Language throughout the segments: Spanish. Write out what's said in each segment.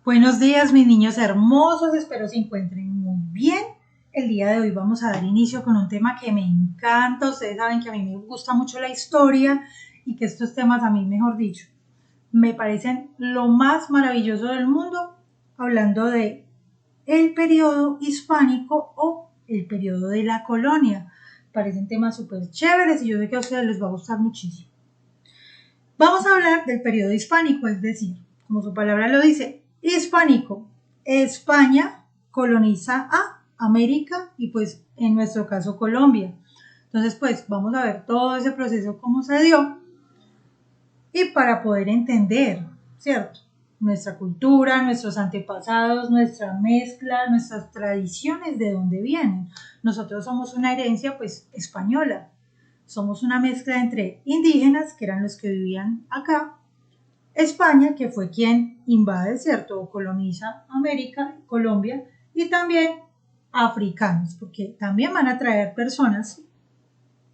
Buenos días, mis niños hermosos, espero se encuentren muy bien. El día de hoy vamos a dar inicio con un tema que me encanta. Ustedes saben que a mí me gusta mucho la historia y que estos temas a mí, mejor dicho, me parecen lo más maravilloso del mundo, hablando de el periodo hispánico o el periodo de la colonia. Parecen temas súper chéveres y yo sé que a ustedes les va a gustar muchísimo. Vamos a hablar del periodo hispánico, es decir, como su palabra lo dice, hispánico. España coloniza a América y pues en nuestro caso Colombia. Entonces pues vamos a ver todo ese proceso cómo se dio y para poder entender, ¿cierto? Nuestra cultura, nuestros antepasados, nuestra mezcla, nuestras tradiciones, de dónde vienen. Nosotros somos una herencia pues española. Somos una mezcla entre indígenas, que eran los que vivían acá, España, que fue quien invade, ¿cierto? O coloniza América, Colombia, y también africanos, porque también van a traer personas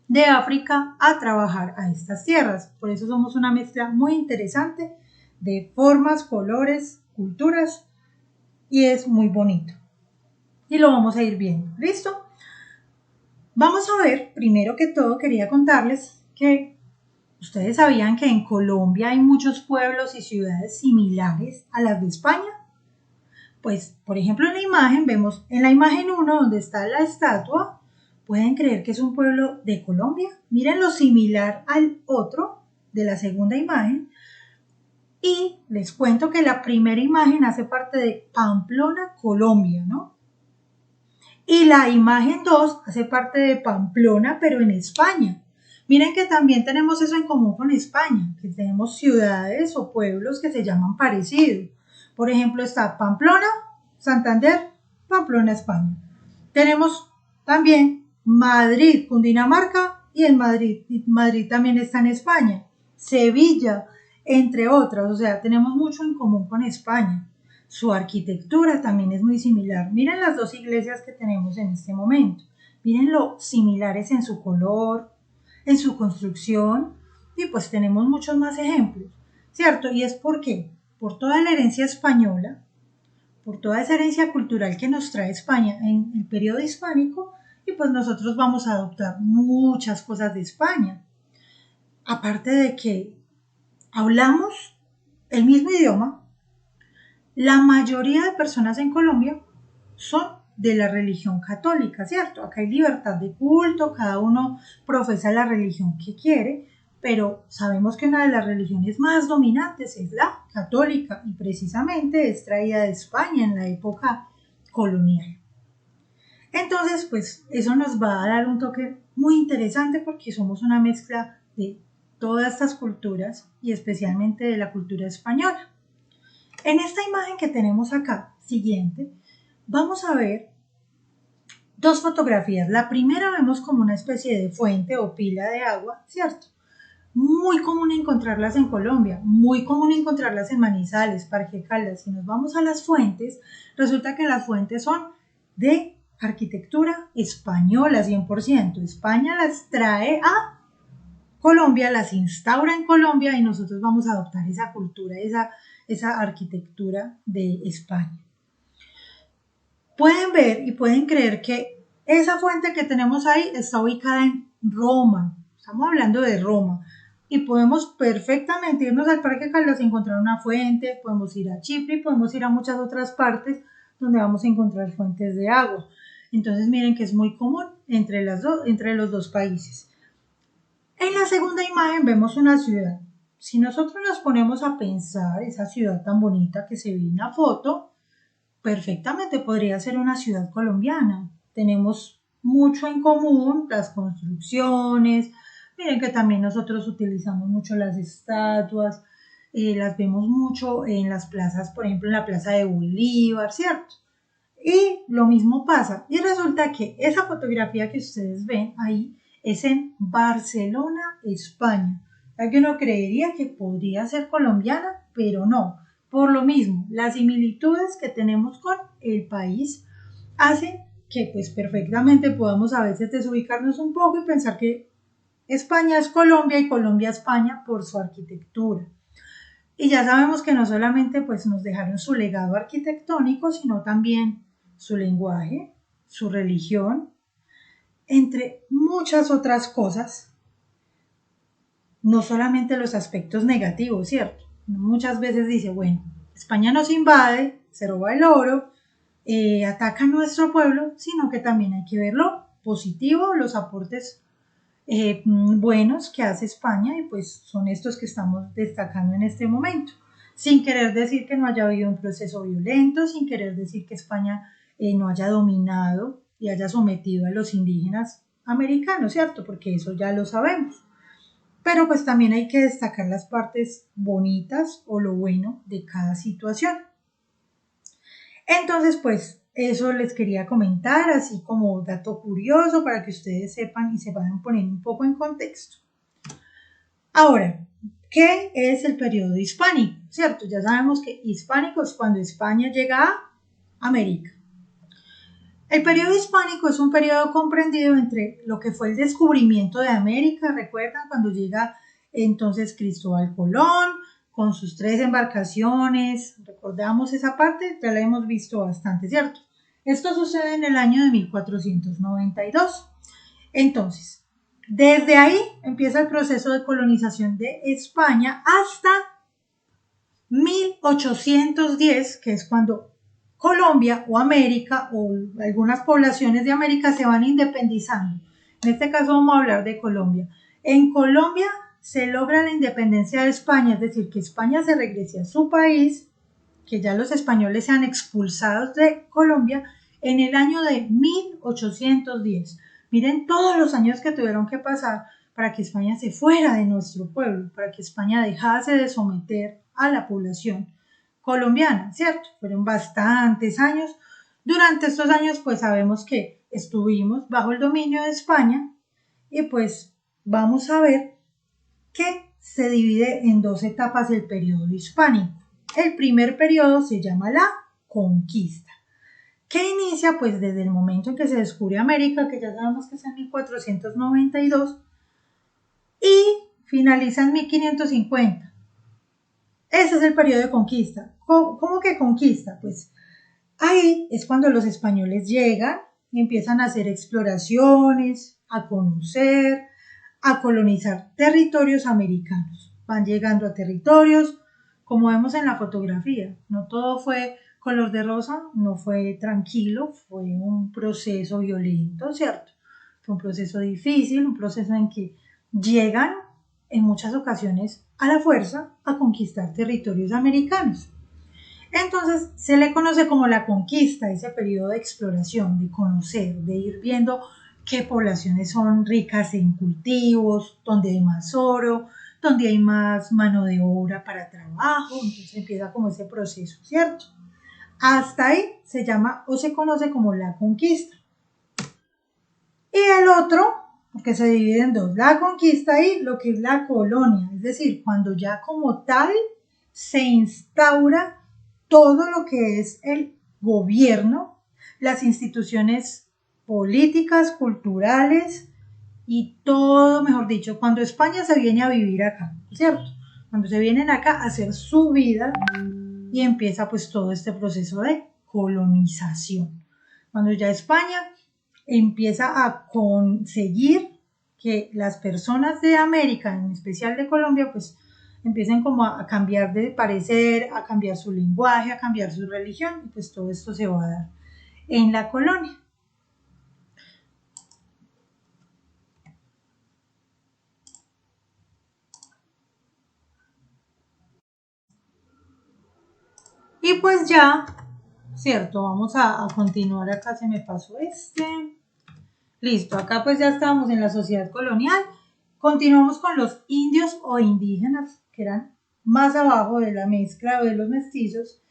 de África a trabajar a estas tierras. Por eso somos una mezcla muy interesante de formas, colores, culturas, y es muy bonito. Y lo vamos a ir viendo. ¿Listo? Vamos a ver, primero que todo quería contarles que ustedes sabían que en Colombia hay muchos pueblos y ciudades similares a las de España. Pues, por ejemplo, en la imagen, vemos en la imagen 1 donde está la estatua, pueden creer que es un pueblo de Colombia. Miren lo similar al otro de la segunda imagen. Y les cuento que la primera imagen hace parte de Pamplona, Colombia, ¿no? Y la imagen 2 hace parte de Pamplona, pero en España. Miren que también tenemos eso en común con España, que tenemos ciudades o pueblos que se llaman parecido. Por ejemplo, está Pamplona, Santander, Pamplona, España. Tenemos también Madrid, Cundinamarca, y en Madrid también está en España. Sevilla, entre otras, o sea, tenemos mucho en común con España. Su arquitectura también es muy similar. Miren las dos iglesias que tenemos en este momento. Miren lo similares en su color, en su construcción, y pues tenemos muchos más ejemplos, ¿cierto? Y es porque por toda la herencia española, por toda esa herencia cultural que nos trae España en el periodo hispánico, y pues nosotros vamos a adoptar muchas cosas de España. Aparte de que hablamos el mismo idioma, la mayoría de personas en Colombia son de la religión católica, ¿cierto? Acá hay libertad de culto, cada uno profesa la religión que quiere, pero sabemos que una de las religiones más dominantes es la católica y precisamente es traída de España en la época colonial. Entonces, pues eso nos va a dar un toque muy interesante porque somos una mezcla de todas estas culturas y especialmente de la cultura española. En esta imagen que tenemos acá, siguiente, vamos a ver dos fotografías. La primera vemos como una especie de fuente o pila de agua, ¿cierto? Muy común encontrarlas en Colombia, muy común encontrarlas en Manizales, Parque Caldas. Si nos vamos a las fuentes, resulta que las fuentes son de arquitectura española, 100%. España las trae a Colombia, las instaura en Colombia y nosotros vamos a adoptar esa cultura, esa arquitectura de España. Pueden ver y pueden creer que esa fuente que tenemos ahí está ubicada en Roma. Estamos hablando de Roma. Y podemos perfectamente irnos al Parque Caldas y encontrar una fuente, podemos ir a Chipre, podemos ir a muchas otras partes donde vamos a encontrar fuentes de agua. Entonces miren que es muy común entre los dos países. En la segunda imagen vemos una ciudad. Si nosotros nos ponemos a pensar esa ciudad tan bonita que se ve en la foto, perfectamente podría ser una ciudad colombiana. Tenemos mucho en común, las construcciones. Miren que también nosotros utilizamos mucho las estatuas, las vemos mucho en las plazas, por ejemplo en la Plaza de Bolívar, ¿cierto? Y lo mismo pasa. Y resulta que esa fotografía que ustedes ven ahí es en Barcelona, España. Ya que uno creería que podría ser colombiana, pero no. Por lo mismo, las similitudes que tenemos con el país hacen que pues perfectamente podamos a veces desubicarnos un poco y pensar que España es Colombia y Colombia España por su arquitectura. Y ya sabemos que no solamente pues nos dejaron su legado arquitectónico, sino también su lenguaje, su religión, entre muchas otras cosas, no solamente los aspectos negativos, ¿cierto? Muchas veces dice, bueno, España nos invade, se roba el oro, ataca a nuestro pueblo, sino que también hay que ver lo positivo, los aportes buenos que hace España y pues son estos que estamos destacando en este momento. Sin querer decir que no haya habido un proceso violento, sin querer decir que España no haya dominado y haya sometido a los indígenas americanos, ¿cierto? Porque eso ya lo sabemos. Pero pues también hay que destacar las partes bonitas o lo bueno de cada situación. Entonces, pues eso les quería comentar, así como dato curioso para que ustedes sepan y se vayan poniendo un poco en contexto. Ahora, ¿qué es el periodo hispánico? ¿Cierto? Ya sabemos que hispánico es cuando España llega a América. El periodo hispánico es un periodo comprendido entre lo que fue el descubrimiento de América, recuerdan cuando llega entonces Cristóbal Colón con sus 3 embarcaciones, recordamos esa parte, ya la hemos visto bastante, ¿cierto? Esto sucede en el año de 1492. Entonces, desde ahí empieza el proceso de colonización de España hasta 1810, que es cuando Colombia o América o algunas poblaciones de América se van independizando. En este caso vamos a hablar de Colombia. En Colombia se logra la independencia de España, es decir, que España se regrese a su país, que ya los españoles sean expulsados de Colombia en el año de 1810. Miren todos los años que tuvieron que pasar para que España se fuera de nuestro pueblo, para que España dejase de someter a la población colombiana, ¿cierto? Fueron bastantes años. Durante estos años, pues sabemos que estuvimos bajo el dominio de España y pues vamos a ver que se divide en 2 etapas el periodo hispánico. El primer periodo se llama la conquista, que inicia pues desde el momento en que se descubre América, que ya sabemos que es en 1492, y finaliza en 1550. Ese es el periodo de conquista. ¿Cómo que conquista? Pues ahí es cuando los españoles llegan y empiezan a hacer exploraciones, a conocer, a colonizar territorios americanos. Van llegando a territorios, como vemos en la fotografía. No todo fue color de rosa, no fue tranquilo, fue un proceso violento, ¿cierto? Fue un proceso difícil, un proceso en que llegan en muchas ocasiones a la fuerza a conquistar territorios americanos. Entonces se le conoce como la conquista, ese periodo de exploración, de conocer, de ir viendo qué poblaciones son ricas en cultivos, donde hay más oro, donde hay más mano de obra para trabajo, entonces empieza como ese proceso, ¿cierto? Hasta ahí se llama o se conoce como la conquista. Y el otro, porque se divide en 2, la conquista y lo que es la colonia, es decir, cuando ya como tal se instaura todo lo que es el gobierno, las instituciones políticas, culturales y todo, mejor dicho, cuando España se viene a vivir acá, ¿cierto? Cuando se vienen acá a hacer su vida y empieza pues todo este proceso de colonización. Cuando ya España empieza a conseguir que las personas de América, en especial de Colombia, pues empiecen como a cambiar de parecer, a cambiar su lenguaje, a cambiar su religión, y pues todo esto se va a dar en la colonia. Y pues ya, cierto, vamos a continuar acá, se me pasó este. Listo, acá pues ya estábamos en la sociedad colonial. Continuamos con los indios o indígenas, que eran más abajo de la mezcla o de los mestizos,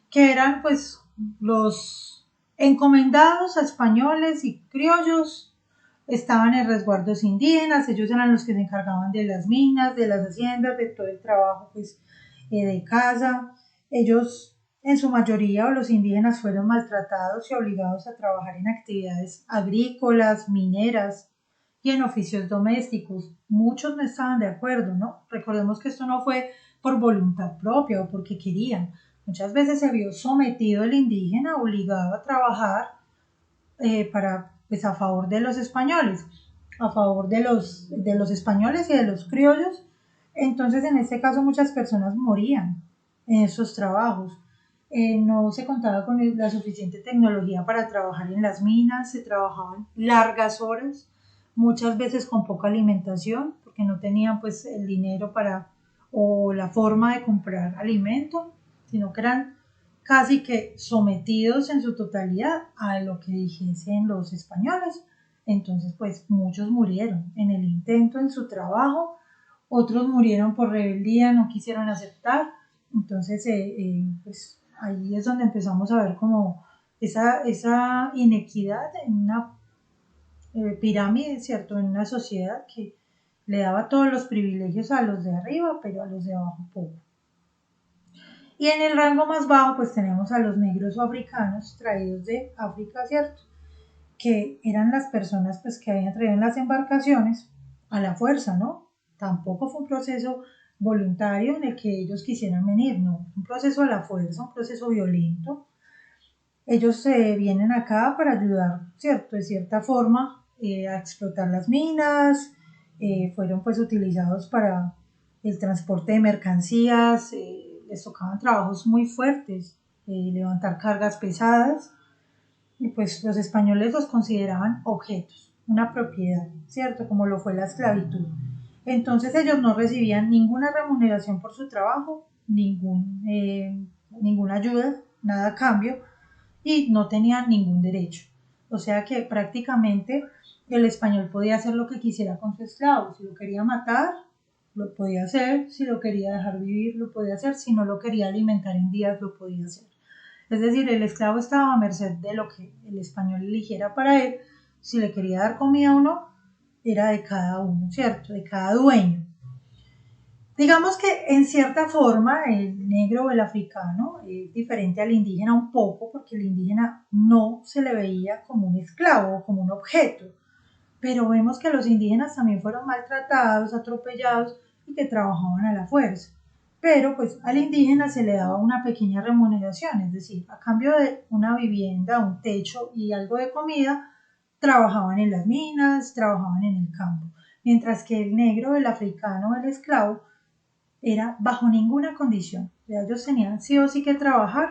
que eran pues los encomendados a españoles y criollos, estaban en resguardos indígenas, ellos eran los que se encargaban de las minas, de las haciendas, de todo el trabajo pues de casa. Ellos en su mayoría o los indígenas fueron maltratados y obligados a trabajar en actividades agrícolas, mineras y en oficios domésticos. Muchos no estaban de acuerdo, ¿no? Recordemos que esto no fue por voluntad propia o porque querían. Muchas veces se vio sometido el indígena, obligado a trabajar pues, a favor de los españoles, a favor de los españoles y de los criollos. Entonces, en este caso, muchas personas morían en esos trabajos. No se contaba con la suficiente tecnología para trabajar en las minas, se trabajaban largas horas, muchas veces con poca alimentación, porque no tenían pues el dinero para o la forma de comprar alimento, sino que eran casi que sometidos en su totalidad a lo que dijesen los españoles. Entonces, pues muchos murieron en el intento, en su trabajo, otros murieron por rebeldía, no quisieron aceptar. Entonces, pues ahí es donde empezamos a ver como esa inequidad en una pirámide, ¿cierto? En una sociedad que le daba todos los privilegios a los de arriba, pero a los de abajo poco. Y en el rango más bajo, pues tenemos a los negros o africanos traídos de África, ¿cierto? Que eran las personas pues que habían traído en las embarcaciones a la fuerza, ¿no? Tampoco fue un proceso voluntario en el que ellos quisieran venir, no, un proceso a la fuerza, un proceso violento. Ellos vienen acá para ayudar, ¿cierto? De cierta forma a explotar las minas, fueron pues utilizados para el transporte de mercancías, les tocaban trabajos muy fuertes, levantar cargas pesadas, y pues los españoles los consideraban objetos, una propiedad, ¿cierto? Como lo fue la esclavitud. Entonces ellos no recibían ninguna remuneración por su trabajo, ninguna ayuda, nada a cambio, y no tenían ningún derecho. O sea que prácticamente el español podía hacer lo que quisiera con su esclavo. Si lo quería matar, lo podía hacer. Si lo quería dejar vivir, lo podía hacer. Si no lo quería alimentar en días, lo podía hacer. Es decir, el esclavo estaba a merced de lo que el español eligiera para él. Si le quería dar comida o no, era de cada uno, ¿cierto? De cada dueño. Digamos que en cierta forma el negro o el africano es diferente al indígena un poco, porque el indígena no se le veía como un esclavo o como un objeto, pero vemos que los indígenas también fueron maltratados, atropellados y que trabajaban a la fuerza. Pero pues al indígena se le daba una pequeña remuneración, es decir, a cambio de una vivienda, un techo y algo de comida, trabajaban en las minas, trabajaban en el campo, mientras que el negro, el africano, el esclavo, era bajo ninguna condición. O sea, ellos tenían sí o sí que trabajar,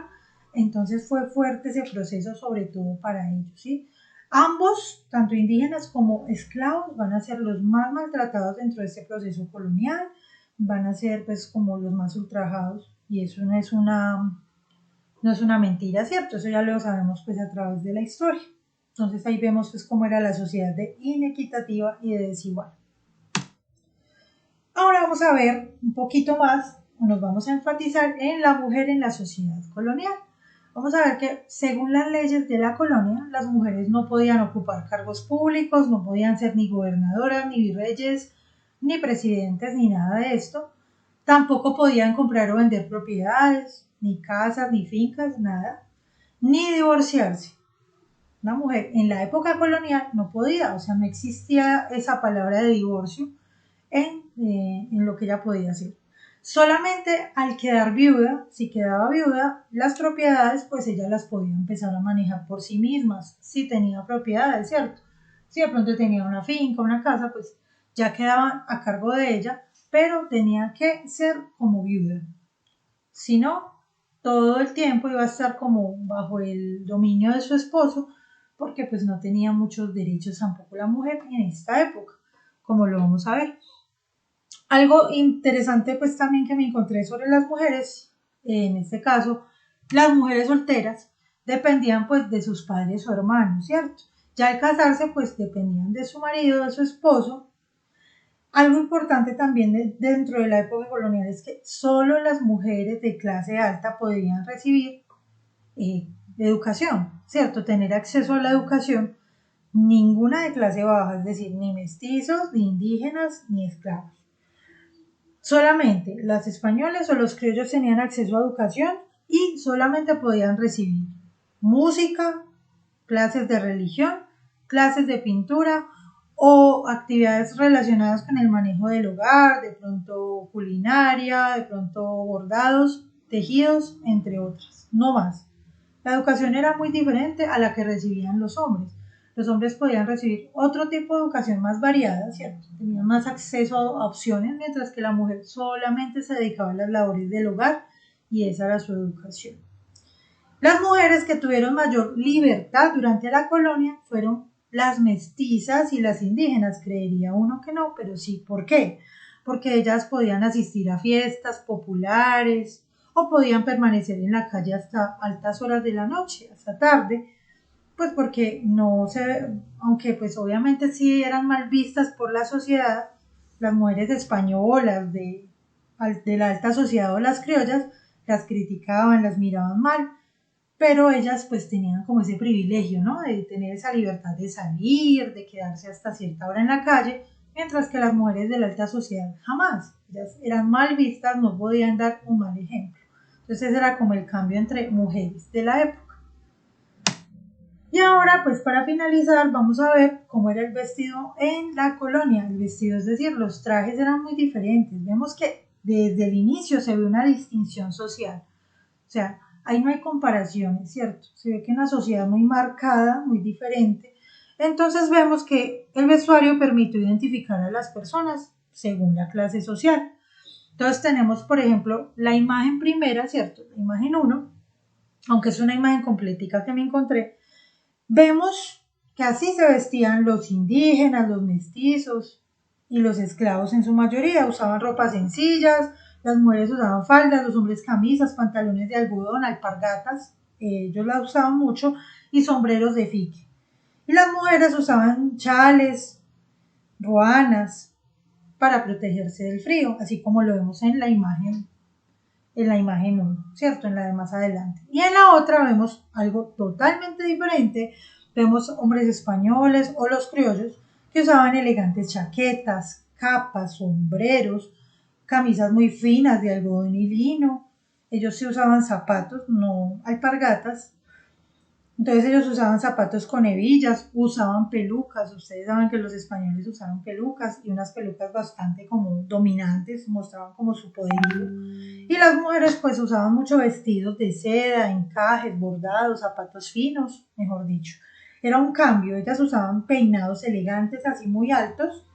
entonces fue fuerte ese proceso, sobre todo para ellos, ¿sí? Ambos, tanto indígenas como esclavos, van a ser los más maltratados dentro de este proceso colonial, van a ser pues como los más ultrajados, y eso no es una mentira, ¿cierto? Eso ya lo sabemos pues a través de la historia. Entonces ahí vemos pues cómo era la sociedad de inequitativa y de desigual. Ahora vamos a ver un poquito más, nos vamos a enfatizar en la mujer en la sociedad colonial. Vamos a ver que según las leyes de la colonia, las mujeres no podían ocupar cargos públicos, no podían ser ni gobernadoras, ni virreyes, ni presidentes, ni nada de esto. Tampoco podían comprar o vender propiedades, ni casas, ni fincas, nada, ni divorciarse. Una mujer en la época colonial no podía, o sea, no existía esa palabra de divorcio en lo que ella podía hacer. Solamente al quedar viuda, si quedaba viuda, las propiedades pues ella las podía empezar a manejar por sí mismas, si tenía propiedades, ¿cierto? Si de pronto tenía una finca, una casa, pues ya quedaban a cargo de ella, pero tenía que ser como viuda. Si no, todo el tiempo iba a estar como bajo el dominio de su esposo, porque pues no tenía muchos derechos tampoco la mujer en esta época, como lo vamos a ver. Algo interesante pues también que me encontré sobre las mujeres, en este caso, las mujeres solteras dependían pues de sus padres o hermanos, ¿cierto? Ya al casarse pues dependían de su marido, de su esposo. Algo importante también dentro de la época colonial es que solo las mujeres de clase alta podían recibir educación, ¿cierto? Tener acceso a la educación, ninguna de clase baja, es decir, ni mestizos, ni indígenas, ni esclavos. Solamente las españolas o los criollos tenían acceso a educación y solamente podían recibir música, clases de religión, clases de pintura o actividades relacionadas con el manejo del hogar, de pronto culinaria, de pronto bordados, tejidos, entre otras, no más. La educación era muy diferente a la que recibían los hombres. Los hombres podían recibir otro tipo de educación más variada, ¿cierto? Tenían más acceso a opciones, mientras que la mujer solamente se dedicaba a las labores del hogar y esa era su educación. Las mujeres que tuvieron mayor libertad durante la colonia fueron las mestizas y las indígenas. Creería uno que no, pero sí. ¿Por qué? Porque ellas podían asistir a fiestas populares o podían permanecer en la calle hasta altas horas de la noche, hasta tarde, pues porque no se, aunque pues obviamente sí eran mal vistas por la sociedad, las mujeres españolas de la alta sociedad o las criollas las criticaban, las miraban mal, pero ellas pues tenían como ese privilegio, ¿no? De tener esa libertad de salir, de quedarse hasta cierta hora en la calle, mientras que las mujeres de la alta sociedad jamás, ellas eran mal vistas, no podían dar un mal ejemplo. Entonces ese era como el cambio entre mujeres de la época. Y ahora, pues para finalizar, vamos a ver cómo era el vestido en la colonia. El vestido, es decir, los trajes eran muy diferentes. Vemos que desde el inicio se ve una distinción social. O sea, ahí no hay comparaciones, ¿cierto? Se ve que es una sociedad muy marcada, muy diferente. Entonces vemos que el vestuario permitió identificar a las personas según la clase social. Entonces tenemos, por ejemplo, la imagen primera, ¿cierto? La imagen uno, aunque es una imagen completica que me encontré, vemos que así se vestían los indígenas, los mestizos y los esclavos en su mayoría. Usaban ropas sencillas, las mujeres usaban faldas, los hombres camisas, pantalones de algodón, alpargatas, ellos la usaban mucho, y sombreros de fique. Y las mujeres usaban chales, ruanas, para protegerse del frío, así como lo vemos en la imagen 1, ¿cierto? En la de más adelante. Y en la otra vemos algo totalmente diferente. Vemos hombres españoles o los criollos que usaban elegantes chaquetas, capas, sombreros, camisas muy finas de algodón y lino. Ellos sí usaban zapatos, no alpargatas. Entonces ellos usaban zapatos con hebillas, usaban pelucas. Ustedes saben que los españoles usaron pelucas y unas pelucas bastante como dominantes, mostraban como su poderío. Y las mujeres pues usaban mucho vestidos de seda, encajes, bordados, zapatos finos, mejor dicho. Era un cambio, ellas usaban peinados elegantes así muy altos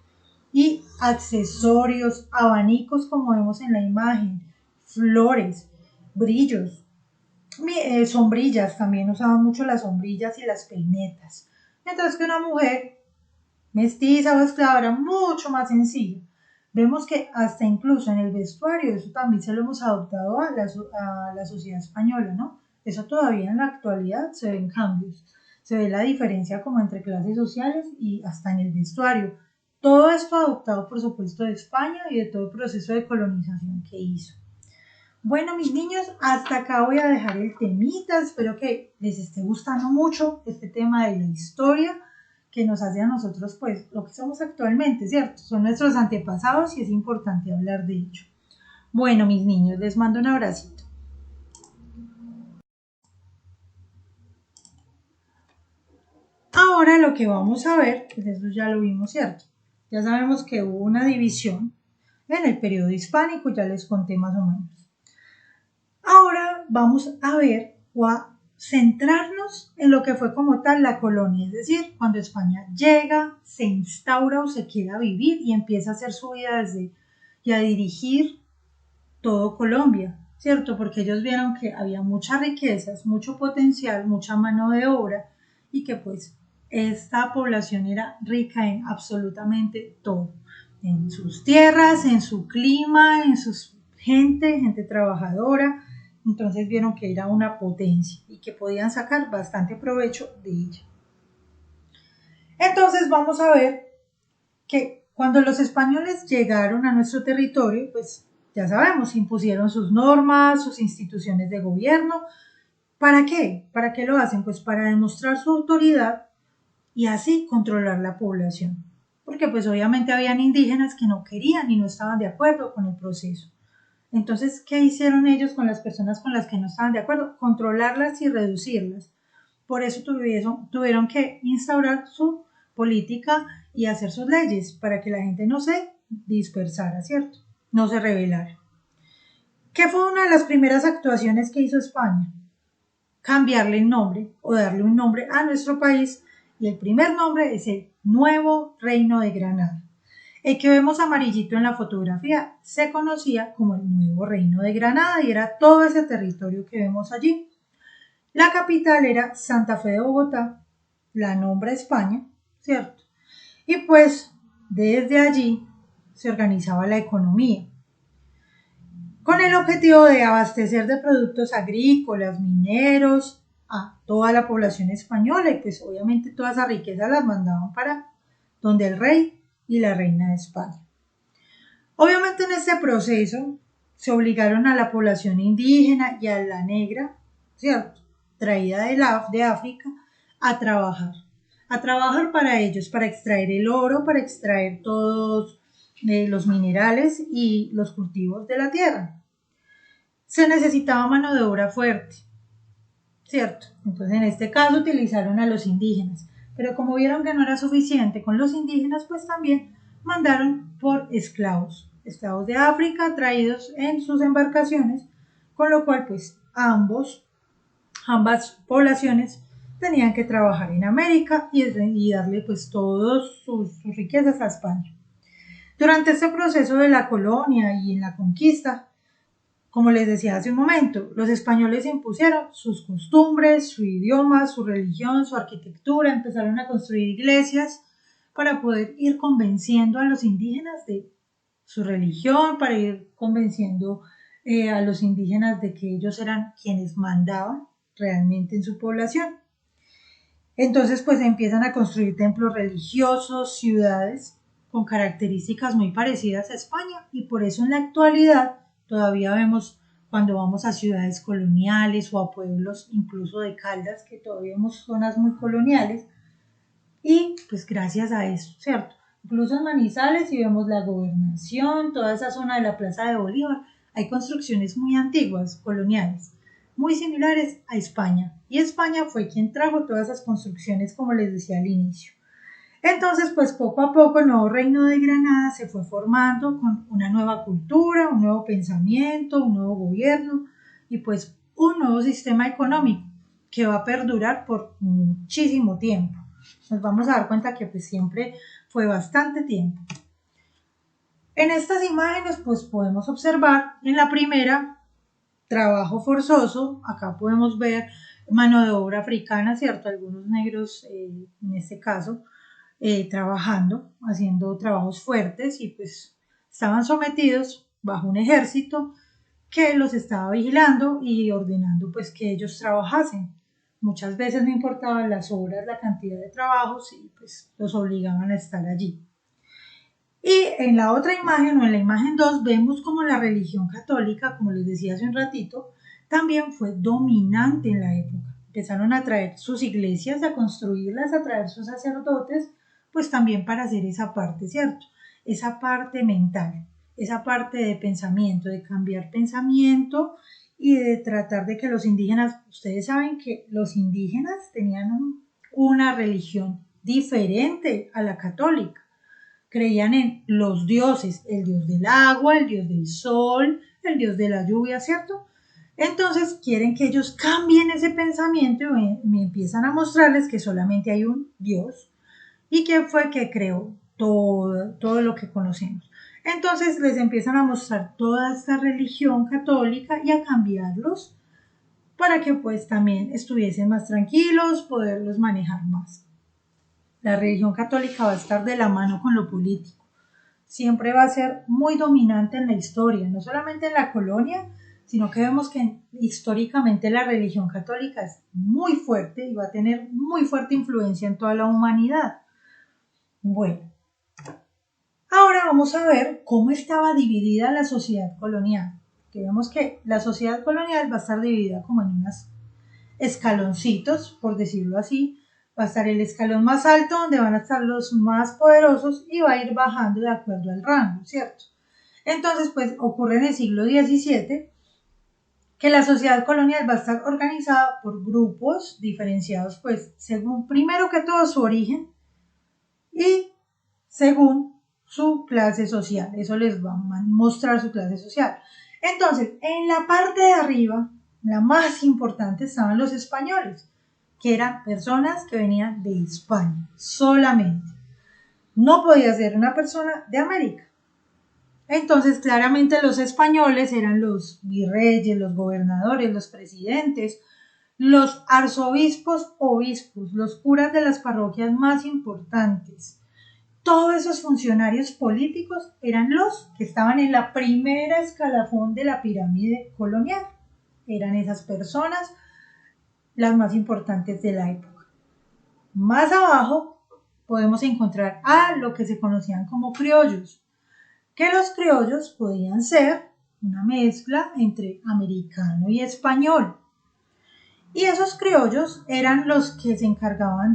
y accesorios, abanicos como vemos en la imagen, flores, brillos, sombrillas, también usaban mucho las sombrillas y las peinetas. Mientras que una mujer mestiza o esclava era mucho más sencilla. Vemos que hasta incluso en el vestuario, eso también se lo hemos adoptado a la sociedad española, ¿no? Eso todavía en la actualidad se ven cambios. Se ve la diferencia como entre clases sociales y hasta en el vestuario. Todo esto adoptado, por supuesto, de España y de todo el proceso de colonización que hizo. Bueno, mis niños, hasta acá voy a dejar el temita. Espero que les esté gustando mucho este tema de la historia que nos hace a nosotros, pues, lo que somos actualmente, ¿cierto? Son nuestros antepasados y es importante hablar de ello. Bueno, mis niños, les mando un abracito. Ahora lo que vamos a ver, pues eso ya lo vimos, ¿cierto? Ya sabemos que hubo una división en el periodo hispánico, ya les conté más o menos. Ahora vamos a ver o a centrarnos en lo que fue como tal la colonia, es decir, cuando España llega, se instaura o se queda a vivir y empieza a hacer su vida desde y a dirigir todo Colombia, ¿cierto? Porque ellos vieron que había muchas riquezas, mucho potencial, mucha mano de obra y que pues esta población era rica en absolutamente todo, en sus tierras, en su clima, en su gente trabajadora. Entonces vieron que era una potencia y que podían sacar bastante provecho de ella. Entonces vamos a ver que cuando los españoles llegaron a nuestro territorio, pues ya sabemos, impusieron sus normas, sus instituciones de gobierno. ¿Para qué? ¿Para qué lo hacen? Pues para demostrar su autoridad y así controlar la población. Porque pues obviamente habían indígenas que no querían y no estaban de acuerdo con el proceso. Entonces, ¿qué hicieron ellos con las personas con las que no estaban de acuerdo? Controlarlas y reducirlas. Por eso tuvieron que instaurar su política y hacer sus leyes para que la gente no se dispersara, ¿cierto? No se rebelara. ¿Qué fue una de las primeras actuaciones que hizo España? Cambiarle el nombre o darle un nombre a nuestro país, y el primer nombre es el Nuevo Reino de Granada. El que vemos amarillito en la fotografía se conocía como el Nuevo Reino de Granada y era todo ese territorio que vemos allí. La capital era Santa Fe de Bogotá, la nombra España, ¿cierto? Y pues desde allí se organizaba la economía, con el objetivo de abastecer de productos agrícolas, mineros, a toda la población española, y pues obviamente todas esas riquezas las mandaban para donde el rey y la reina de España. Obviamente en este proceso se obligaron a la población indígena y a la negra, ¿cierto?, traída de África, a trabajar para ellos, para extraer el oro, para extraer todos los minerales y los cultivos de la tierra. Se necesitaba mano de obra fuerte, ¿cierto? Entonces en este caso utilizaron a los indígenas, pero como vieron que no era suficiente con los indígenas, pues también mandaron por esclavos de África traídos en sus embarcaciones, con lo cual pues ambas poblaciones tenían que trabajar en América y darle pues todas sus riquezas a España. Durante este proceso de la colonia y en la conquista, como les decía hace un momento, los españoles impusieron sus costumbres, su idioma, su religión, su arquitectura, empezaron a construir iglesias para poder ir convenciendo a los indígenas de su religión, para ir convenciendo a los indígenas de que ellos eran quienes mandaban realmente en su población. Entonces pues empiezan a construir templos religiosos, ciudades con características muy parecidas a España, y por eso en la actualidad todavía vemos, cuando vamos a ciudades coloniales o a pueblos incluso de Caldas, que todavía vemos zonas muy coloniales, y pues gracias a eso, ¿cierto? Incluso en Manizales, si vemos la Gobernación, toda esa zona de la Plaza de Bolívar, hay construcciones muy antiguas, coloniales, muy similares a España. Y España fue quien trajo todas esas construcciones, como les decía al inicio. Entonces, pues poco a poco el nuevo reino de Granada se fue formando con una nueva cultura, un nuevo pensamiento, un nuevo gobierno y pues un nuevo sistema económico que va a perdurar por muchísimo tiempo. Nos vamos a dar cuenta que pues siempre fue bastante tiempo. En estas imágenes pues podemos observar en la primera trabajo forzoso. Acá podemos ver mano de obra africana, ¿cierto? Algunos negros en este caso trabajando, haciendo trabajos fuertes, y pues estaban sometidos bajo un ejército que los estaba vigilando y ordenando pues que ellos trabajasen. Muchas veces no importaban las horas, la cantidad de trabajos, y pues los obligaban a estar allí. Y en la otra imagen, o en la imagen 2, vemos como la religión católica, como les decía hace un ratito, también fue dominante en la época. Empezaron a traer sus iglesias, a construirlas, a traer sus sacerdotes, pues también para hacer esa parte, ¿cierto? Esa parte mental, esa parte de pensamiento, de cambiar pensamiento y de tratar de que los indígenas, ustedes saben que los indígenas tenían una religión diferente a la católica. Creían en los dioses, el dios del agua, el dios del sol, el dios de la lluvia, ¿cierto? Entonces quieren que ellos cambien ese pensamiento y me empiezan a mostrarles que solamente hay un dios y que fue que creó todo lo que conocemos. Entonces les empiezan a mostrar toda esta religión católica y a cambiarlos para que pues también estuviesen más tranquilos, poderlos manejar más. La religión católica va a estar de la mano con lo político. Siempre va a ser muy dominante en la historia, no solamente en la colonia, sino que vemos que históricamente la religión católica es muy fuerte y va a tener muy fuerte influencia en toda la humanidad. Bueno, ahora vamos a ver cómo estaba dividida la sociedad colonial. Que vemos que la sociedad colonial va a estar dividida como en unos escaloncitos, por decirlo así. Va a estar el escalón más alto, donde van a estar los más poderosos, y va a ir bajando de acuerdo al rango, ¿cierto? Entonces, pues ocurre en el siglo XVII que la sociedad colonial va a estar organizada por grupos diferenciados, pues según primero que todo su origen, y según su clase social. Eso les va a mostrar su clase social. Entonces, en la parte de arriba, la más importante, estaban los españoles, que eran personas que venían de España solamente. No podía ser una persona de América. Entonces, claramente los españoles eran los virreyes, los gobernadores, los presidentes, los arzobispos, obispos, los curas de las parroquias más importantes. Todos esos funcionarios políticos eran los que estaban en la primera escalafón de la pirámide colonial. Eran esas personas las más importantes de la época. Más abajo podemos encontrar a lo que se conocían como criollos, que los criollos podían ser una mezcla entre americano y español. Y esos criollos eran los que se encargaban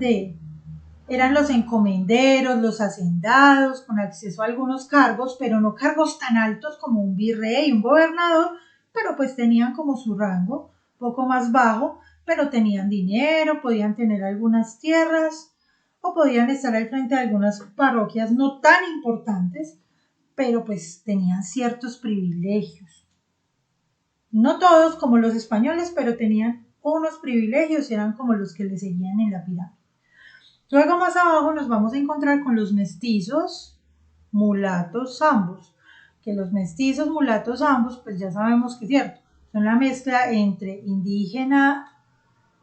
eran los encomenderos, los hacendados, con acceso a algunos cargos, pero no cargos tan altos como un virrey, un gobernador, pero pues tenían como su rango, poco más bajo, pero tenían dinero, podían tener algunas tierras o podían estar al frente de algunas parroquias no tan importantes, pero pues tenían ciertos privilegios. No todos como los españoles, pero tenían unos privilegios y eran como los que le seguían en la pirámide. Luego más abajo nos vamos a encontrar con los mestizos, mulatos, ambos. Que los mestizos, mulatos, ambos, pues ya sabemos que es cierto, son la mezcla entre indígena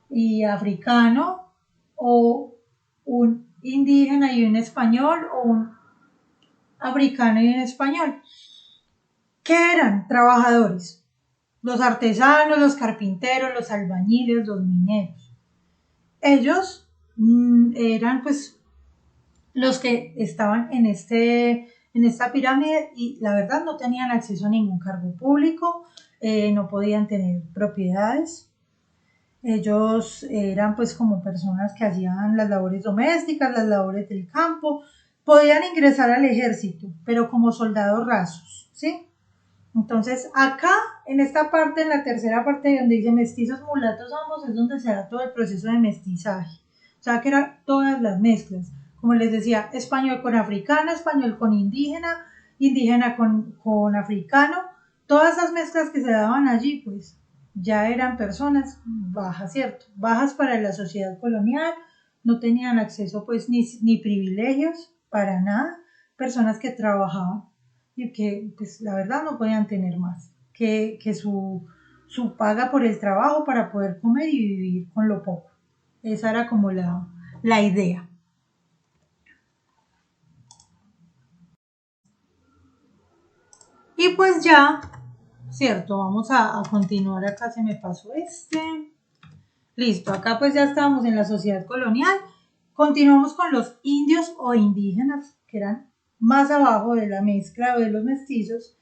y africano, o un indígena y un español, o un africano y un español. ¿Qué eran? Trabajadores. Los artesanos, los carpinteros, los albañiles, los mineros. Ellos eran pues los que estaban en esta pirámide y la verdad no tenían acceso a ningún cargo público, no podían tener propiedades. Ellos eran pues como personas que hacían las labores domésticas, las labores del campo, podían ingresar al ejército, pero como soldados rasos, ¿sí? Entonces, acá, en esta parte, en la tercera parte donde dice mestizos, mulatos, ambos, es donde se da todo el proceso de mestizaje. O sea, que eran todas las mezclas. Como les decía, español con africano, español con indígena, indígena con africano. Todas esas mezclas que se daban allí, pues, ya eran personas bajas, ¿cierto? Bajas para la sociedad colonial, no tenían acceso, pues, ni privilegios, para nada. Personas que trabajaban y que pues la verdad no podían tener más que su paga por el trabajo para poder comer y vivir con lo poco. Esa era como la idea. Y pues ya, cierto, vamos a continuar. Acá se me pasó Listo, acá pues ya estábamos en la sociedad colonial. Continuamos con los indios o indígenas, que eran más abajo de la mezcla o de los mestizos,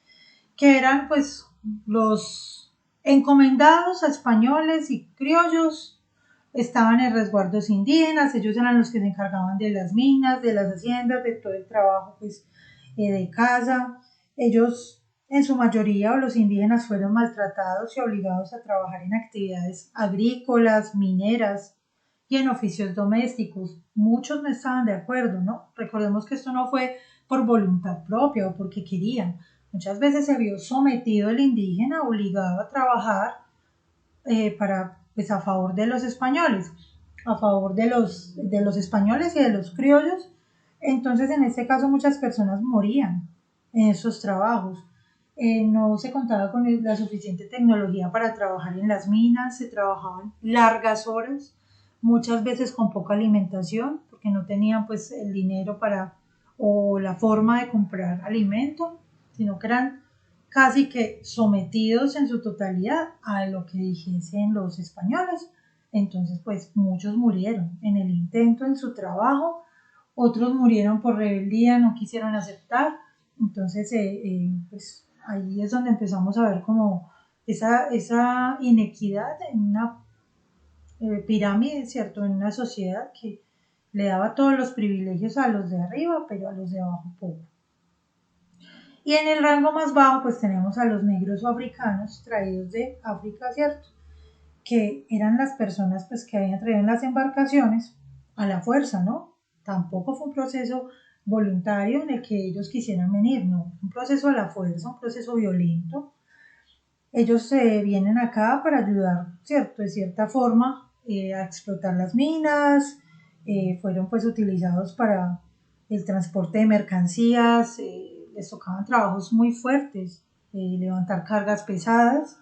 que eran pues los encomendados a españoles y criollos, estaban en resguardos indígenas, ellos eran los que se encargaban de las minas, de las haciendas, de todo el trabajo pues de casa. Ellos en su mayoría o los indígenas fueron maltratados y obligados a trabajar en actividades agrícolas, mineras y en oficios domésticos. Muchos no estaban de acuerdo, ¿no? Recordemos que esto no fue por voluntad propia o porque querían. Muchas veces se vio sometido el indígena, obligado a trabajar pues, a favor de los españoles, a favor de los españoles y de los criollos. Entonces, en este caso, muchas personas morían en esos trabajos. No se contaba con la suficiente tecnología para trabajar en las minas, se trabajaban largas horas, muchas veces con poca alimentación, porque no tenían pues el dinero o la forma de comprar alimento, sino que eran casi que sometidos en su totalidad a lo que dijesen los españoles. Entonces, pues muchos murieron en el intento, en su trabajo, otros murieron por rebeldía, no quisieron aceptar. Entonces, pues ahí es donde empezamos a ver como esa inequidad en una pirámide, ¿cierto? En una sociedad que le daba todos los privilegios a los de arriba, pero a los de abajo poco. Y en el rango más bajo pues tenemos a los negros o africanos traídos de África, ¿cierto? Que eran las personas pues que habían traído en las embarcaciones a la fuerza, ¿no? tampoco fue un proceso voluntario en el que ellos quisieran venir, no, un proceso a la fuerza, un proceso violento. Ellos vienen acá para ayudar, ¿cierto? De cierta forma, a explotar las minas, fueron pues utilizados para el transporte de mercancías, les tocaban trabajos muy fuertes, levantar cargas pesadas,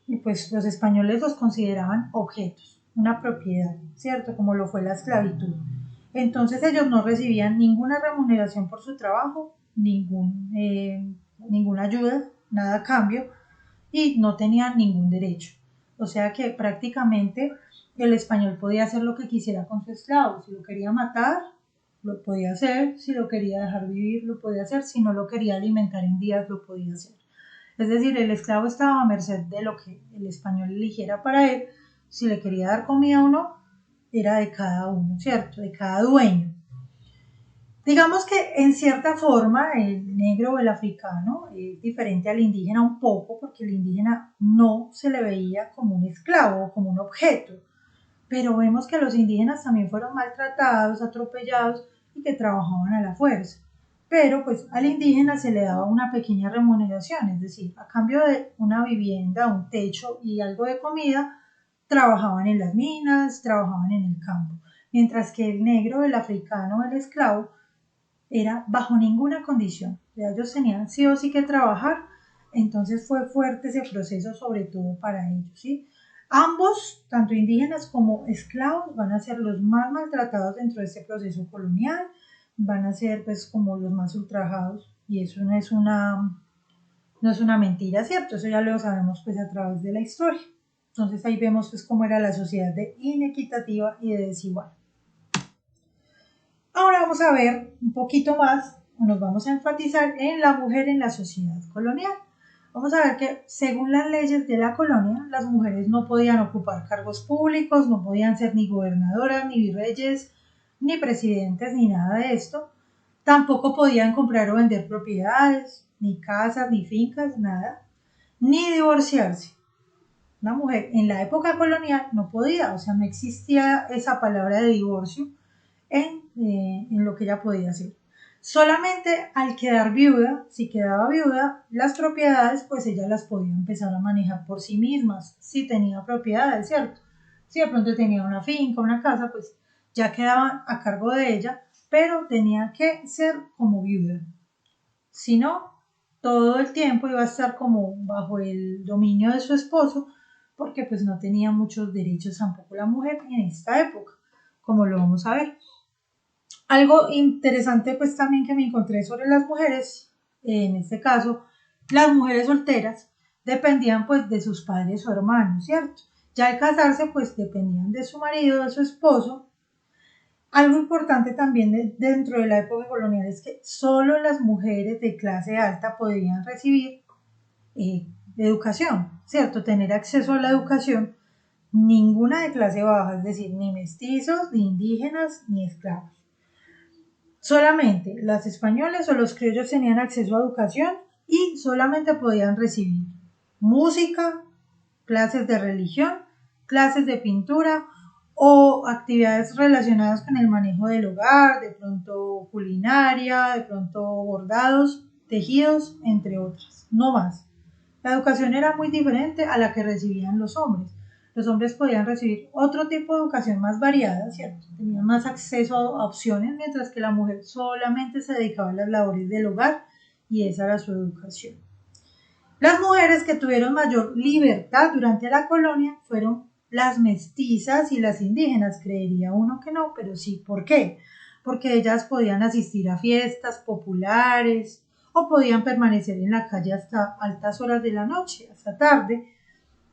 y pues los españoles los consideraban objetos, una propiedad, ¿cierto? Como lo fue la esclavitud. Entonces ellos no recibían ninguna remuneración por su trabajo, ninguna ayuda, nada a cambio, y no tenían ningún derecho. O sea que prácticamente el español podía hacer lo que quisiera con su esclavo. Si lo quería matar, lo podía hacer. Si lo quería dejar vivir, lo podía hacer. Si no lo quería alimentar en días, lo podía hacer. Es decir, el esclavo estaba a merced de lo que el español eligiera para él. Si le quería dar comida o no, era de cada uno, ¿cierto? De cada dueño. Digamos que en cierta forma el negro o el africano es diferente al indígena un poco, porque el indígena no se le veía como un esclavo o como un objeto, pero vemos que los indígenas también fueron maltratados, atropellados y que trabajaban a la fuerza. Pero pues al indígena se le daba una pequeña remuneración, es decir, a cambio de una vivienda, un techo y algo de comida, trabajaban en las minas, trabajaban en el campo, mientras que el negro, el africano, el esclavo, era bajo ninguna condición. O sea, ellos tenían sí o sí que trabajar, entonces fue fuerte ese proceso, sobre todo para ellos, ¿sí? Ambos, tanto indígenas como esclavos, van a ser los más maltratados dentro de este proceso colonial, van a ser pues como los más ultrajados, y eso no es una mentira, ¿cierto? Eso ya lo sabemos pues a través de la historia. Entonces ahí vemos pues cómo era la sociedad de inequitativa y de desigual. Ahora vamos a ver un poquito más, nos vamos a enfatizar en la mujer en la sociedad colonial. Vamos a ver que según las leyes de la colonia, las mujeres no podían ocupar cargos públicos, no podían ser ni gobernadoras, ni virreyes, ni presidentes, ni nada de esto. Tampoco podían comprar o vender propiedades, ni casas, ni fincas, nada, ni divorciarse. Una mujer en la época colonial no podía, o sea, no existía esa palabra de divorcio en lo que ella podía hacer. Solamente al quedar viuda, si quedaba viuda, las propiedades pues ella las podía empezar a manejar por sí mismas, si tenía propiedades, ¿cierto? Si de pronto tenía una finca, una casa, pues ya quedaban a cargo de ella, pero tenía que ser como viuda. Si no, todo el tiempo iba a estar como bajo el dominio de su esposo, porque pues no tenía muchos derechos tampoco la mujer en esta época, como lo vamos a ver. Algo interesante pues también que me encontré sobre las mujeres, en este caso, las mujeres solteras dependían pues de sus padres o hermanos, ¿cierto? Ya al casarse pues dependían de su marido, de su esposo. Algo importante también dentro de la época colonial es que solo las mujeres de clase alta podían recibir educación, ¿cierto? Tener acceso a la educación, ninguna de clase baja, es decir, ni mestizos, ni indígenas, ni esclavos. Solamente las españoles o los criollos tenían acceso a educación y solamente podían recibir música, clases de religión, clases de pintura o actividades relacionadas con el manejo del hogar, de pronto culinaria, de pronto bordados, tejidos, entre otras, no más. La educación era muy diferente a la que recibían los hombres. Los hombres podían recibir otro tipo de educación más variada, ¿cierto? Tenían más acceso a opciones, mientras que la mujer solamente se dedicaba a las labores del hogar y esa era su educación. Las mujeres que tuvieron mayor libertad durante la colonia fueron las mestizas y las indígenas. Creería uno que no, pero sí. ¿Por qué? Porque ellas podían asistir a fiestas populares o podían permanecer en la calle hasta altas horas de la noche, hasta tarde,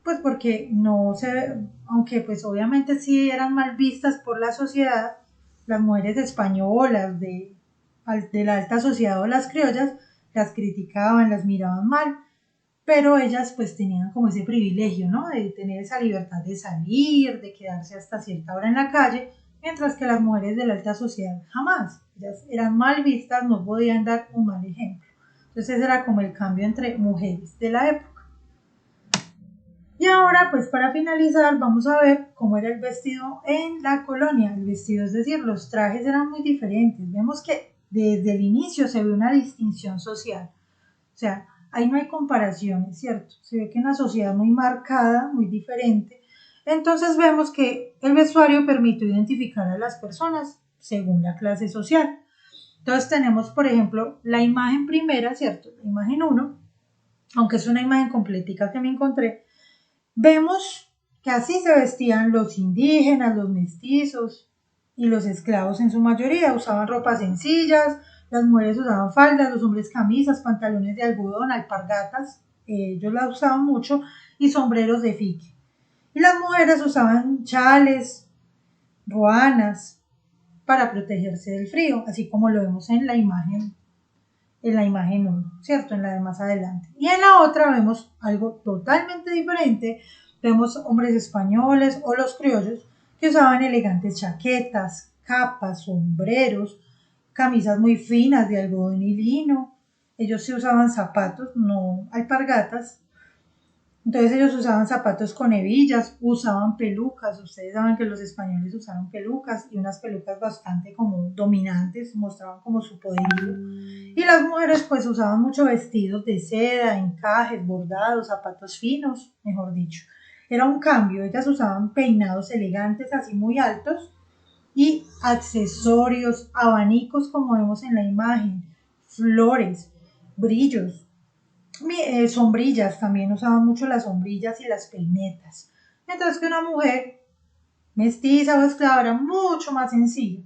pues porque no se, aunque pues obviamente sí eran mal vistas por la sociedad, las mujeres españolas de la alta sociedad o las criollas las criticaban, las miraban mal, pero ellas pues tenían como ese privilegio, ¿no? De tener esa libertad de salir, de quedarse hasta cierta hora en la calle, mientras que las mujeres de la alta sociedad jamás, ellas eran mal vistas, no podían dar un mal ejemplo. Entonces era como el cambio entre mujeres de la época. Y Y ahora, pues para finalizar, vamos a ver cómo era el vestido en la colonia. El vestido, es decir, los trajes eran muy diferentes. Vemos que desde el inicio se ve una distinción social. O sea, ahí no hay comparaciones, ¿cierto? Se ve que en una sociedad muy marcada, muy diferente. Entonces vemos que el vestuario permitió identificar a las personas según la clase social. Entonces tenemos, por ejemplo, la imagen primera, ¿cierto? La imagen uno, aunque es una imagen completica que me encontré, vemos que así se vestían los indígenas, los mestizos y los esclavos en su mayoría. Usaban ropas sencillas, las mujeres usaban faldas, los hombres camisas, pantalones de algodón, alpargatas, ellos la usaban mucho, y sombreros de fique. Y las mujeres usaban chales, ruanas, para protegerse del frío, así como lo vemos en la imagen 1, ¿cierto? En la de más adelante. Y en la otra vemos algo totalmente diferente. Vemos hombres españoles o los criollos que usaban elegantes chaquetas, capas, sombreros, camisas muy finas de algodón y lino. Ellos sí usaban zapatos, no alpargatas. Entonces ellos usaban zapatos con hebillas, usaban pelucas. Ustedes saben que los españoles usaban pelucas y unas pelucas bastante como dominantes, mostraban como su poderío. Y las mujeres pues usaban mucho vestidos de seda, encajes, bordados, zapatos finos, mejor dicho. Era un cambio, ellas usaban peinados elegantes así muy altos y accesorios, abanicos como vemos en la imagen, flores, brillos, sombrillas, también usaban mucho las sombrillas y las peinetas. Mientras que una mujer mestiza o esclava era mucho más sencilla.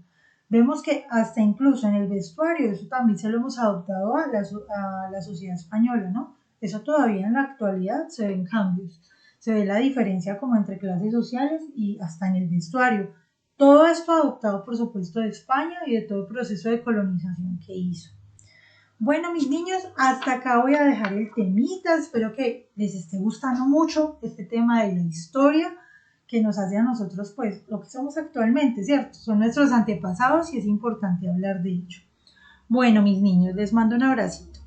Vemos que hasta incluso en el vestuario, eso también se lo hemos adoptado a la sociedad española, ¿no? Eso todavía en la actualidad se ven cambios. Se ve la diferencia como entre clases sociales y hasta en el vestuario. Todo esto adoptado, por supuesto, de España y de todo el proceso de colonización que hizo. Bueno, mis niños, hasta acá voy a dejar el temita. Espero que les esté gustando mucho este tema de la historia que nos hace a nosotros, pues, lo que somos actualmente, ¿cierto? Son nuestros antepasados y es importante hablar de ello. Bueno, mis niños, les mando un abracito.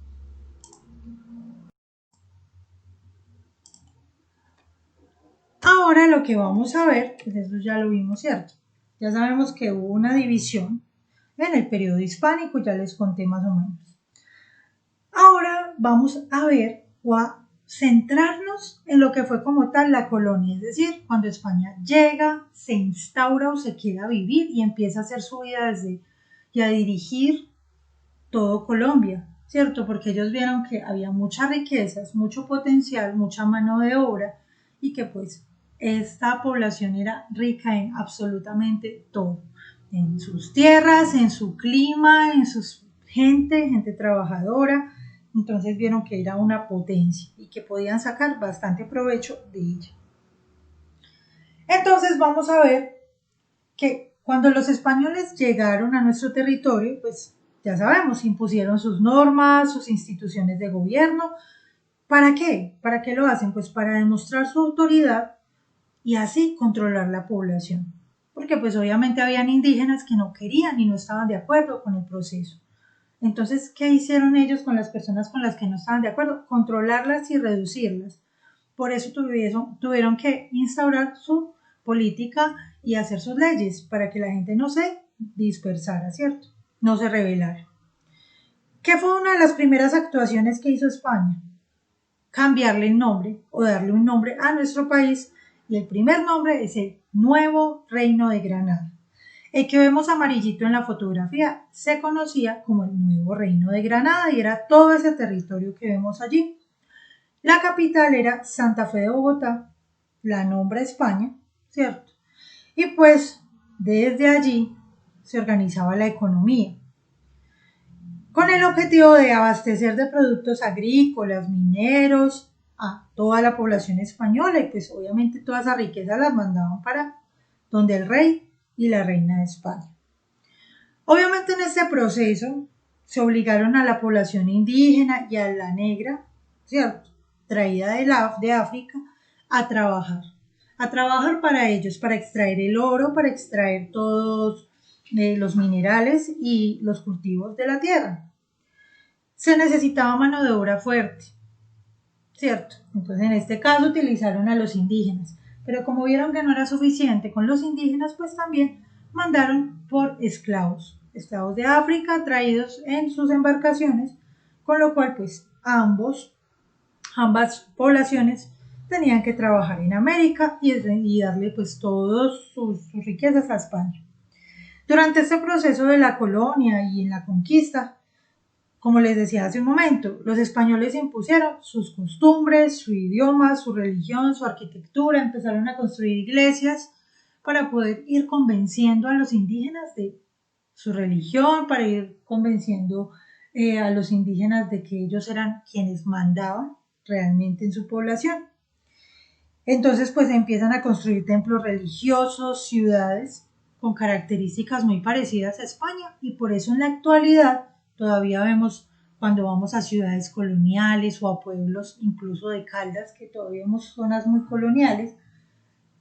Ahora lo que vamos a ver, pues eso ya lo vimos, ¿cierto? Ya sabemos que hubo una división en el periodo hispánico, ya les conté más o menos. Ahora vamos a ver o a centrarnos en lo que fue como tal la colonia, es decir, cuando España llega, se instaura o se queda a vivir y empieza a hacer su vida desde y a dirigir todo Colombia, ¿cierto? Porque ellos vieron que había muchas riquezas, mucho potencial, mucha mano de obra y que pues esta población era rica en absolutamente todo, en sus tierras, en su clima, en su gente trabajadora. Entonces vieron que era una potencia y que podían sacar bastante provecho de ella. Entonces vamos a ver que cuando los españoles llegaron a nuestro territorio, pues ya sabemos, impusieron sus normas, sus instituciones de gobierno. ¿Para qué? ¿Para qué lo hacen? Pues para demostrar su autoridad y así controlar la población. Porque pues obviamente habían indígenas que no querían y no estaban de acuerdo con el proceso. Entonces, ¿qué hicieron ellos con las personas con las que no estaban de acuerdo? Controlarlas y reducirlas. Por eso tuvieron que instaurar su política y hacer sus leyes para que la gente no se dispersara, ¿cierto? No se rebelara. ¿Qué fue una de las primeras actuaciones que hizo España? Cambiarle el nombre o darle un nombre a nuestro país, y el primer nombre es el Nuevo Reino de Granada. El que vemos amarillito en la fotografía se conocía como el Nuevo Reino de Granada y era todo ese territorio que vemos allí. La capital era Santa Fe de Bogotá, la nombra España, ¿cierto? Y pues desde allí se organizaba la economía con el objetivo de abastecer de productos agrícolas, mineros, a toda la población española, y pues obviamente todas esas riquezas las mandaban para donde el rey y la reina de España. Obviamente en este proceso se obligaron a la población indígena y a la negra, ¿cierto?, traída de África, a trabajar para ellos, para extraer el oro, para extraer todos los minerales y los cultivos de la tierra. Se necesitaba mano de obra fuerte, ¿cierto? Entonces en este caso utilizaron a los indígenas, pero como vieron que no era suficiente con los indígenas, pues también mandaron por esclavos, esclavos de África traídos en sus embarcaciones, con lo cual pues ambas poblaciones tenían que trabajar en América y darle pues todas sus riquezas a España. Durante este proceso de la colonia y en la conquista, como les decía hace un momento, los españoles impusieron sus costumbres, su idioma, su religión, su arquitectura, empezaron a construir iglesias para poder ir convenciendo a los indígenas de su religión, para ir convenciendo a los indígenas de que ellos eran quienes mandaban realmente en su población. Entonces, pues empiezan a construir templos religiosos, ciudades con características muy parecidas a España, y por eso en la actualidad todavía vemos cuando vamos a ciudades coloniales o a pueblos incluso de Caldas, que todavía vemos zonas muy coloniales,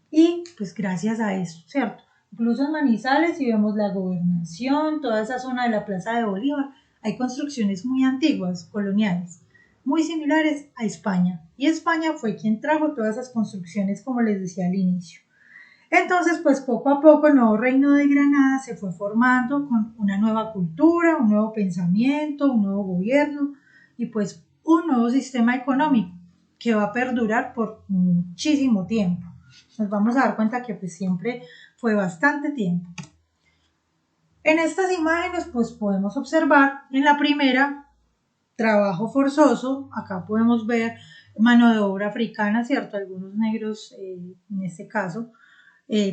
y pues gracias a eso, ¿cierto? Incluso en Manizales, si vemos la Gobernación, toda esa zona de la Plaza de Bolívar, hay construcciones muy antiguas, coloniales, muy similares a España. Y España fue quien trajo todas esas construcciones, como les decía al inicio. Entonces, pues poco a poco el nuevo reino de Granada se fue formando con una nueva cultura, un nuevo pensamiento, un nuevo gobierno y pues un nuevo sistema económico que va a perdurar por muchísimo tiempo. Nos vamos a dar cuenta que pues siempre fue bastante tiempo. En estas imágenes pues podemos observar en la primera trabajo forzoso, acá podemos ver mano de obra africana, ¿cierto? Algunos negros en este caso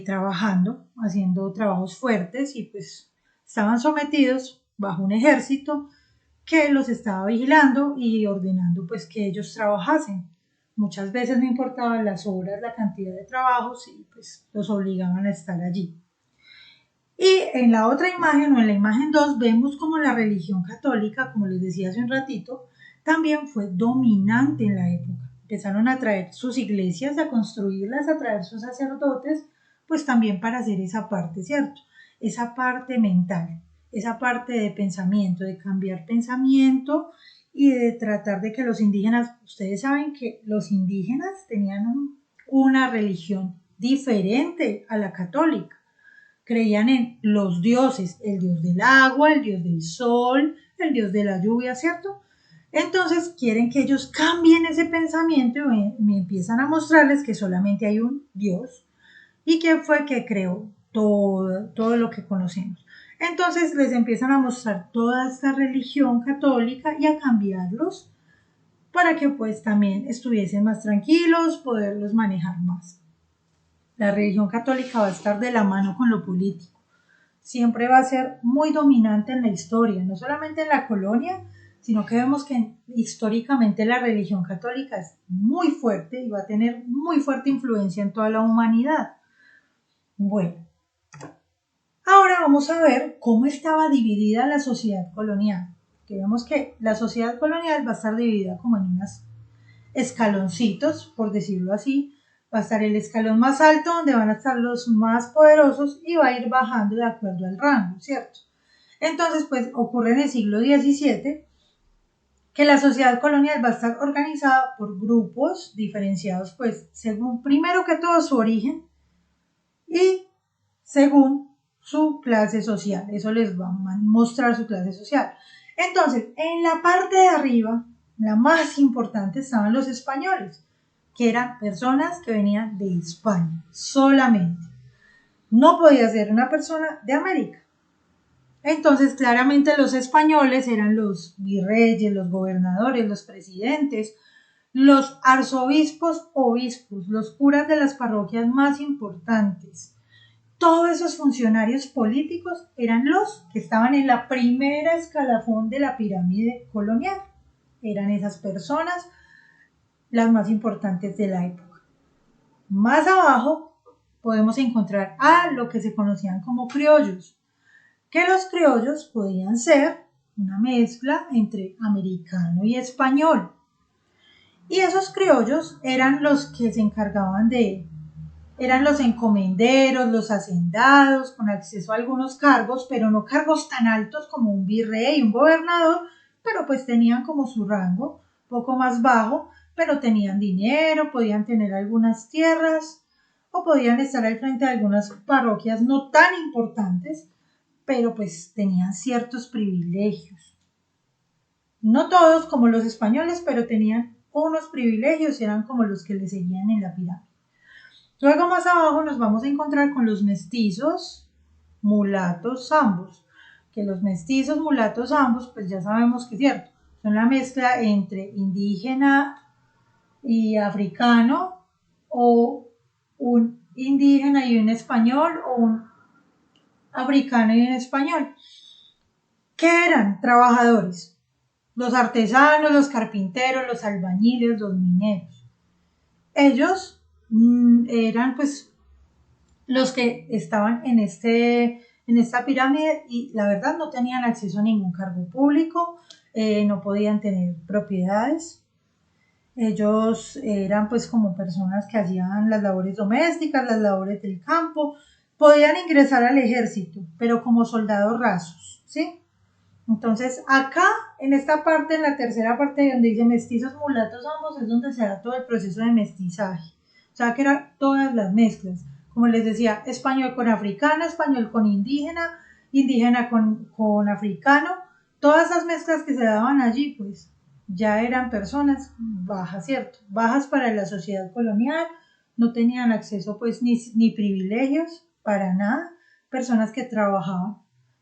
trabajando, haciendo trabajos fuertes y pues estaban sometidos bajo un ejército que los estaba vigilando y ordenando pues que ellos trabajasen. Muchas veces no importaban las horas, la cantidad de trabajos y pues los obligaban a estar allí. Y en la otra imagen o en la imagen 2 vemos como la religión católica, como les decía hace un ratito, también fue dominante en la época. Empezaron a traer sus iglesias, a construirlas, a traer sus sacerdotes, pues también para hacer esa parte, ¿cierto? Esa parte mental, esa parte de pensamiento, de cambiar pensamiento y de tratar de que los indígenas, ustedes saben que los indígenas tenían una religión diferente a la católica. Creían en los dioses, el dios del agua, el dios del sol, el dios de la lluvia, ¿cierto? Entonces quieren que ellos cambien ese pensamiento y me empiezan a mostrarles que solamente hay un dios y que fue que creó todo lo que conocemos. Entonces les empiezan a mostrar toda esta religión católica y a cambiarlos para que pues también estuviesen más tranquilos, poderlos manejar más. La religión católica va a estar de la mano con lo político. Siempre va a ser muy dominante en la historia, no solamente en la colonia, sino que vemos que históricamente la religión católica es muy fuerte y va a tener muy fuerte influencia en toda la humanidad. Bueno, ahora vamos a ver cómo estaba dividida la sociedad colonial. Que vemos que la sociedad colonial va a estar dividida como en unos escaloncitos, por decirlo así. Va a estar el escalón más alto donde van a estar los más poderosos y va a ir bajando de acuerdo al rango, ¿cierto? Entonces, pues ocurre en el siglo XVII que la sociedad colonial va a estar organizada por grupos diferenciados, pues según primero que todo su origen y según su clase social. Eso les va a mostrar su clase social. Entonces, en la parte de arriba, la más importante, estaban los españoles, que eran personas que venían de España solamente. No podía ser una persona de América. Entonces, claramente los españoles eran los virreyes, los gobernadores, los presidentes, los arzobispos, obispos, los curas de las parroquias más importantes. Todos esos funcionarios políticos eran los que estaban en la primera escalafón de la pirámide colonial. Eran esas personas las más importantes de la época. Más abajo podemos encontrar a lo que se conocían como criollos, que los criollos podían ser una mezcla entre americano y español. Y esos criollos eran los que se encargaban eran los encomenderos, los hacendados, con acceso a algunos cargos, pero no cargos tan altos como un virrey, un gobernador, pero pues tenían como su rango, poco más bajo, pero tenían dinero, podían tener algunas tierras o podían estar al frente de algunas parroquias no tan importantes, pero pues tenían ciertos privilegios. No todos como los españoles, pero tenían unos privilegios y eran como los que le seguían en la pirámide. Luego más abajo nos vamos a encontrar con los mestizos, mulatos, ambos. Que los mestizos, mulatos, ambos, pues ya sabemos que es cierto, son la mezcla entre indígena y africano, o un indígena y un español, o un africano y un español. ¿Qué eran? Trabajadores. Los artesanos, los carpinteros, los albañiles, los mineros. Ellos eran pues los que estaban en esta pirámide y la verdad no tenían acceso a ningún cargo público, no podían tener propiedades. Ellos eran pues como personas que hacían las labores domésticas, las labores del campo, podían ingresar al ejército, pero como soldados rasos, ¿sí? Entonces acá, en esta parte, en la tercera parte donde dice mestizos, mulatos, ambos, es donde se da todo el proceso de mestizaje. O sea que eran todas las mezclas. Como les decía, español con africano, español con indígena, indígena con africano. Todas esas mezclas que se daban allí, pues ya eran personas bajas, ¿cierto? Bajas para la sociedad colonial, no tenían acceso pues ni privilegios para nada, personas que trabajaban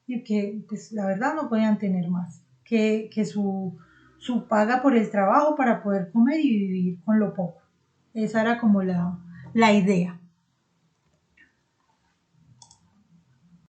y que pues la verdad no podían tener más que su paga por el trabajo para poder comer y vivir con lo poco. Esa era como la idea.